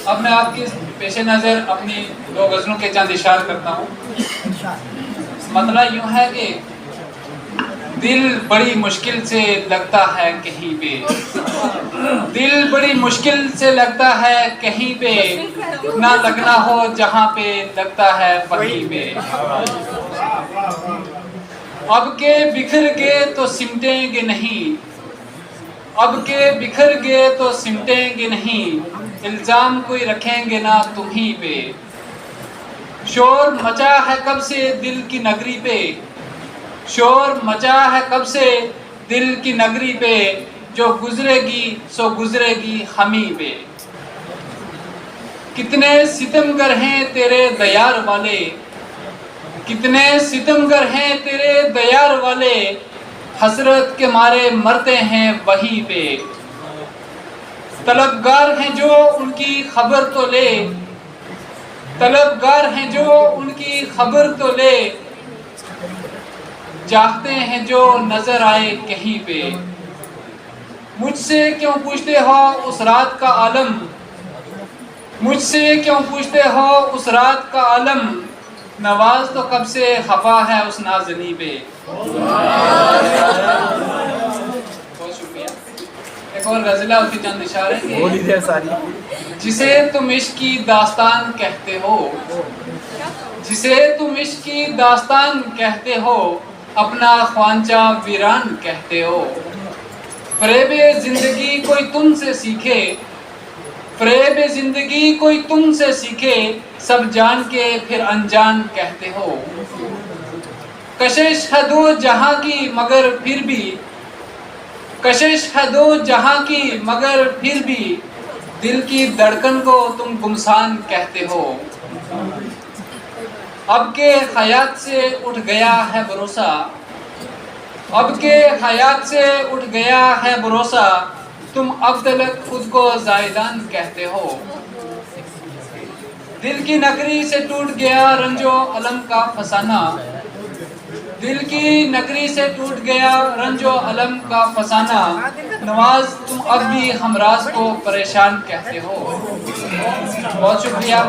अब मैं आपके पेश नज़र अपनी 2 गज़लों के चंद इशार करता हूँ। मतलब यूँ है कि दिल बड़ी मुश्किल से लगता है कहीं पे, दिल बड़ी मुश्किल से लगता है कहीं पे, ना लगना हो जहाँ पे लगता है वहीं पे। अब के बिखर गए तो सिमटेंगे नहीं, अब के बिखर गए तो सिमटेंगे नहीं, इल्जाम कोई रखेंगे ना तुम्हीं पे। शोर मचा है कब से दिल की नगरी पे, शोर मचा है कब से दिल की नगरी पे, जो गुजरेगी सो गुजरेगी हमी पे। कितने सितमगर हैं तेरे दयार वाले, कितने सितमगर हैं तेरे दयार वाले, हसरत के मारे मरते हैं वहीं पे। तलबगार हैं जो उनकी खबर तो ले, तलबगार हैं जो उनकी खबर तो ले, चाहते हैं जो नजर आए कहीं पे। मुझसे क्यों पूछते हो उस रात का आलम, मुझसे क्यों पूछते हो उस रात का आलम, नवाज तो कब से खफा है उस नाज़नी पे। बहुत शुक्रिया। एक और गज़ल उसकी चंद इशारे के। जिसे तुम इश्क की दास्तान कहते हो, जिसे तुम इश्क की दास्तान कहते हो, अपना ख्वांचा वीरान कहते हो। फ़रेबे ज़िंदगी कोई तुमसे सीखे, फ़रेबे ज़िंदगी कोई तुमसे सीखे, सब जान के फिर अनजान कहते हो। कशिश है दो जहां की मगर फिर भी, कशिश है दो जहां की मगर फिर भी, दिल की धड़कन को तुम गुमसान कहते हो। अब के हयात से उठ गया है भरोसा, अब के हयात से उठ गया है भरोसा, तुम अब तलक खुद को जायदान कहते हो। दिल की नगरी से टूट गया रंजो अलम का फसाना, दिल की नगरी से टूट गया रंजो अलम का फसाना, नवाज तुम अब भी हमराज को परेशान कहते हो। बहुत शुक्रिया।